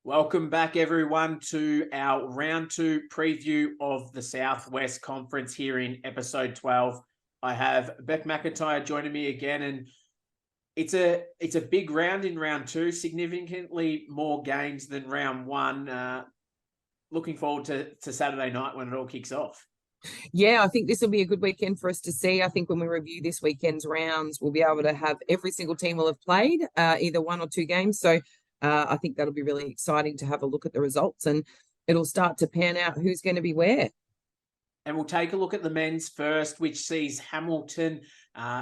Welcome back, everyone, to our round two preview of the Southwest Conference here in episode 12. I have Beck McIntyre joining me again, and it's a big round in round two, significantly more games than round one. Looking forward to Saturday night when it all kicks off. Yeah, I think this will be a good weekend for us to see. I think when we review this weekend's rounds, we'll be able to have every single team will have played either one or two games. So I think that'll be really exciting to have a look at the results, and it'll start to pan out who's going to be where. And we'll take a look at the men's first, which sees Hamilton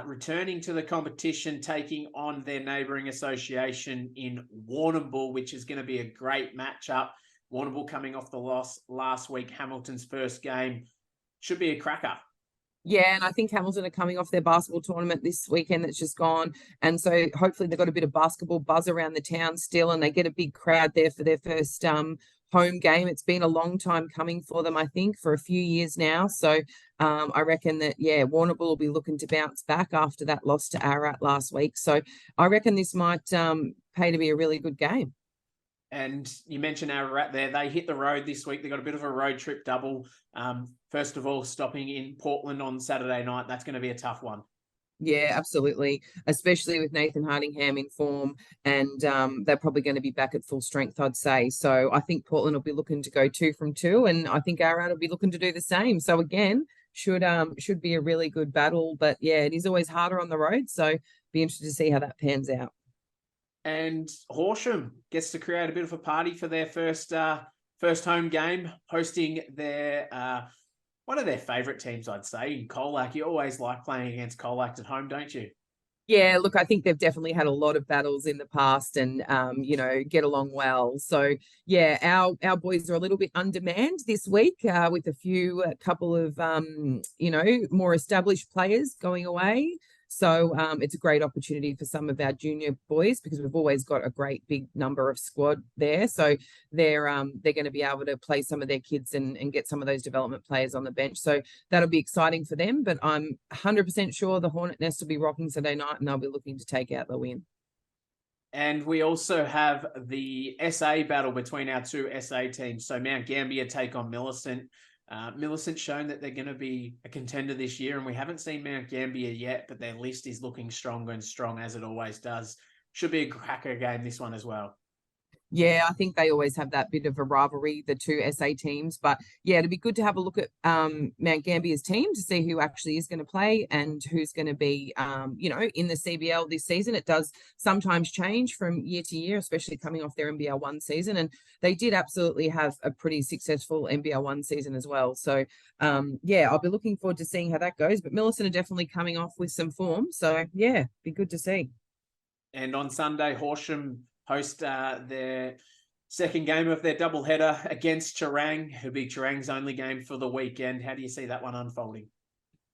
returning to the competition, taking on their neighbouring association in Warrnambool, which is going to be a great matchup. Warrnambool coming off the loss last week, Hamilton's first game. Should be a cracker. Yeah, and I think Hamilton are coming off their basketball tournament this weekend that's just gone. And so hopefully they've got a bit of basketball buzz around the town still, and they get a big crowd there for their first home game. It's been a long time coming for them, I think, for a few years now. So I reckon that, Warrnambool will be looking to bounce back after that loss to Ararat last week. So I reckon this might pay to be a really good game. And you mentioned Ararat there. They hit the road this week. They got a bit of a road trip double. First of all, stopping in Portland on Saturday night. That's going to be a tough one. Yeah, absolutely. Especially with Nathan Hardingham in form, and they're probably going to be back at full strength, I'd say. So I think Portland will be looking to go 2 from 2, and I think Ararat will be looking to do the same. So again, should be a really good battle. But yeah, it is always harder on the road. So be interested to see how that pans out. And Horsham gets to create a bit of a party for their first home game, hosting their one of their favourite teams, I'd say, Colac. You always like playing against Colac at home, don't you? Yeah, look, I think they've definitely had a lot of battles in the past and, get along well. So, yeah, our boys are a little bit undermanned this week with a couple of, more established players going away. So it's a great opportunity for some of our junior boys because we've always got a great big number of squad there. So they're going to be able to play some of their kids and get some of those development players on the bench. So that'll be exciting for them. But I'm 100% sure the Hornet Nest will be rocking Saturday night and they'll be looking to take out the win. And we also have the SA battle between our two SA teams. So Mount Gambier take on Millicent. Millicent's shown that they're going to be a contender this year, and we haven't seen Mount Gambier yet, but their list is looking stronger and strong as it always does. Should be a cracker game, this one as well. Yeah, I think they always have that bit of a rivalry, the two SA teams. But yeah, it'd be good to have a look at Mount Gambier's team to see who actually is going to play and who's going to be, in the CBL this season. It does sometimes change from year to year, especially coming off their NBL 1 season. And they did absolutely have a pretty successful NBL 1 season as well. So, I'll be looking forward to seeing how that goes. But Millicent are definitely coming off with some form. So, yeah, be good to see. And on Sunday, Horsham host their second game of their doubleheader against Cherang. It'll be Cherang's only game for the weekend. How do you see that one unfolding?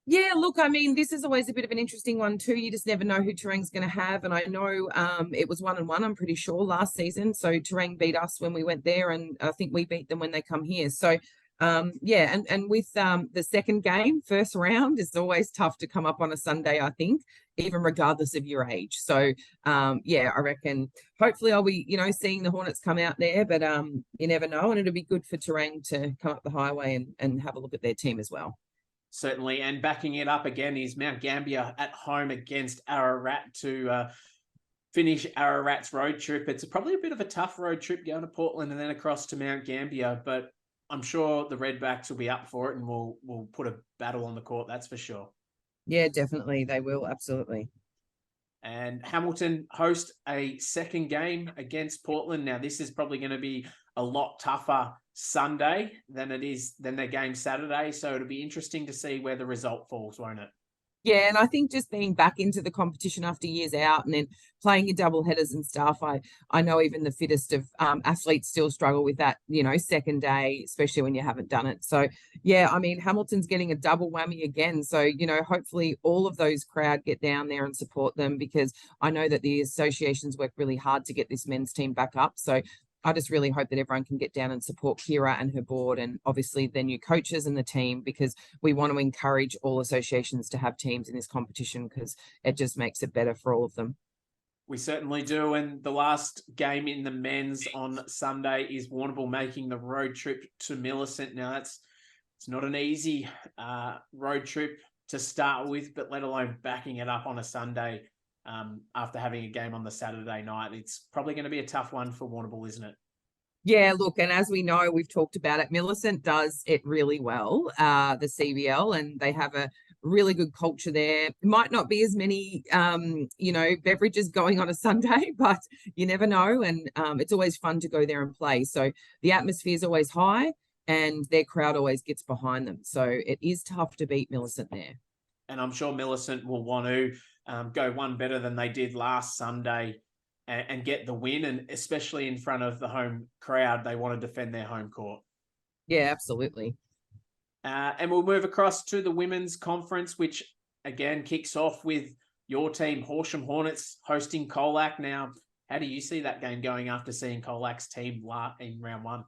Yeah, look, I mean, this is always a bit of an interesting one too. You just never know who Cherang's going to have. And I know it was 1-1, I'm pretty sure, last season. So Cherang beat us when we went there, and I think we beat them when they come here. So and with the second game, first round, is always tough to come up on a Sunday, I think, even regardless of your age. So I reckon hopefully I'll be, seeing the Hornets come out there, but you never know. And it'll be good for Cherang to come up the highway and have a look at their team as well. Certainly. And backing it up again is Mount Gambier at home against Ararat to finish Ararat's road trip. It's probably a bit of a tough road trip going to Portland and then across to Mount Gambier, but I'm sure the Redbacks will be up for it and we'll put a battle on the court, that's for sure. Yeah, definitely. They will. Absolutely. And Hamilton host a second game against Portland. Now, this is probably going to be a lot tougher Sunday than their game Saturday. So it'll be interesting to see where the result falls, won't it? Yeah, and I think just being back into the competition after years out and then playing your double headers and stuff, I know even the fittest of athletes still struggle with that, second day, especially when you haven't done it. So, yeah, I mean, Hamilton's getting a double whammy again. So, hopefully all of those crowd get down there and support them because I know that the associations work really hard to get this men's team back up. So I just really hope that everyone can get down and support Kira and her board and obviously the new coaches and the team because we want to encourage all associations to have teams in this competition because it just makes it better for all of them. We certainly do. And the last game in the men's on Sunday is Warrnambool making the road trip to Millicent. Now, it's not an easy road trip to start with, but let alone backing it up on a Sunday after having a game on the Saturday night. It's probably going to be a tough one for Warrnambool, isn't it? Yeah, look, and as we know, we've talked about it, Millicent does it really well, the CBL, and they have a really good culture there. It might not be as many, beverages going on a Sunday, but you never know. And it's always fun to go there and play. So the atmosphere is always high and their crowd always gets behind them. So it is tough to beat Millicent there. And I'm sure Millicent will want to go one better than they did last Sunday and get the win. And especially in front of the home crowd, they want to defend their home court. Yeah, absolutely. And we'll move across to the women's conference, which again kicks off with your team, Horsham Hornets, hosting Colac. Now, how do you see that game going after seeing Colac's team in round one?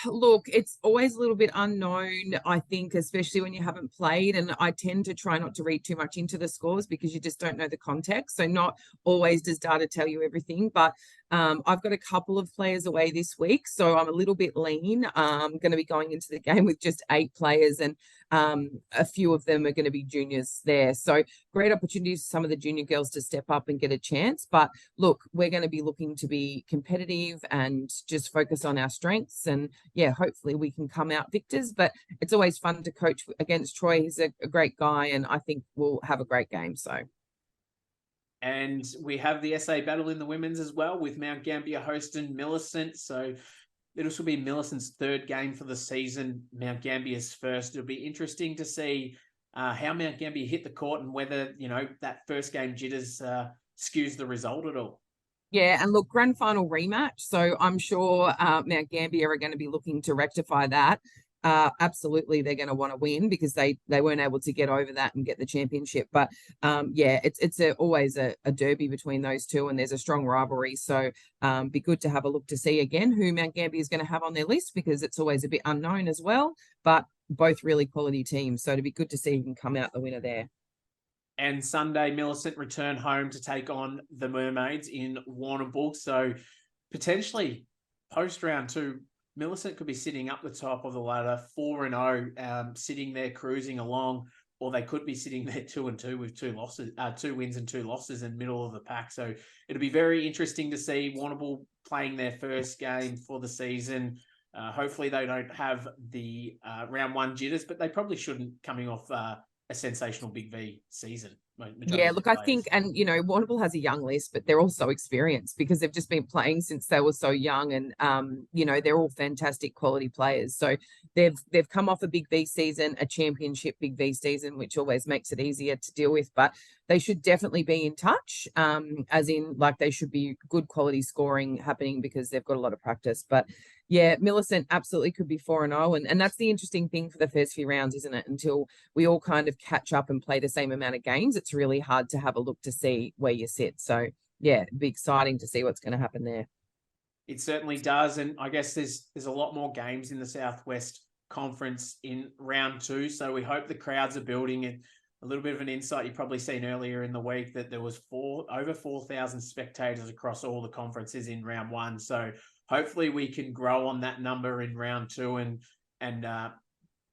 Look, it's always a little bit unknown, I think, especially when you haven't played. And I tend to try not to read too much into the scores because you just don't know the context. So not always does data tell you everything. But I've got a couple of players away this week, so I'm a little bit lean. I'm going to be going into the game with just 8 players, and a few of them are going to be juniors there. So great opportunities for some of the junior girls to step up and get a chance. But look, we're going to be looking to be competitive and just focus on our strengths. And yeah, hopefully we can come out victors. But it's always fun to coach against Troy. He's a great guy, and I think we'll have a great game. So. And we have the SA battle in the women's as well, with Mount Gambier hosting Millicent. So this will be Millicent's 3rd game for the season, Mount Gambier's 1st. It'll be interesting to see how Mount Gambier hit the court and whether, that first game jitters skews the result at all. Yeah, and look, grand final rematch. So I'm sure Mount Gambier are going to be looking to rectify that. Absolutely, they're going to want to win because they weren't able to get over that and get the championship. But yeah, it's always a derby between those two, and there's a strong rivalry. So be good to have a look to see again who Mount Gambier is going to have on their list, because it's always a bit unknown as well. But both really quality teams, so it'd be good to see who can come out the winner there. And Sunday, Millicent return home to take on the Mermaids in Warrnambool. So potentially post round 2, Millicent could be sitting up the top of the ladder, 4-0, sitting there cruising along, or they could be sitting there 2-2 with 2 wins and 2 losses in middle of the pack. So it'll be very interesting to see Warrnambool playing their first game for the season. Hopefully they don't have the round 1 jitters, but they probably shouldn't, coming off a sensational Big V season. Yeah, look, I think, and Warrnambool has a young list, but they're all so experienced because they've just been playing since they were so young, and they're all fantastic quality players. So they've come off a Big V season, a championship Big V season, which always makes it easier to deal with. But they should definitely be in touch, as in like they should be good quality scoring happening because they've got a lot of practice. But yeah, Millicent absolutely could be 4-0. And that's the interesting thing for the first few rounds, isn't it? Until we all kind of catch up and play the same amount of games, it's really hard to have a look to see where you sit. So yeah, it'd be exciting to see what's going to happen there. It certainly does. And I guess there's a lot more games in the Southwest Conference in round 2. So we hope the crowds are building. And a little bit of an insight you've probably seen earlier in the week that there was over 4,000 spectators across all the conferences in round 1. So hopefully we can grow on that number in round 2 and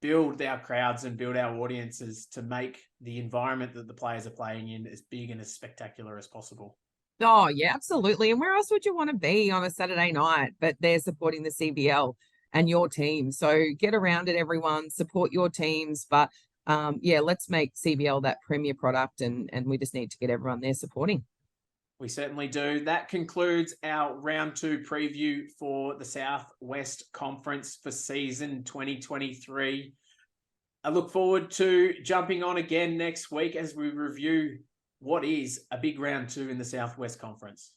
build our crowds and build our audiences to make the environment that the players are playing in as big and as spectacular as possible. Oh, yeah, absolutely. And where else would you want to be on a Saturday night? But they're supporting the CBL and your team. So get around it, everyone. Support your teams. But yeah, let's make CBL that premier product, and we just need to get everyone there supporting. We certainly do. That concludes our round 2 preview for the Southwest Conference for season 2023. I look forward to jumping on again next week as we review what is a big round 2 in the Southwest Conference.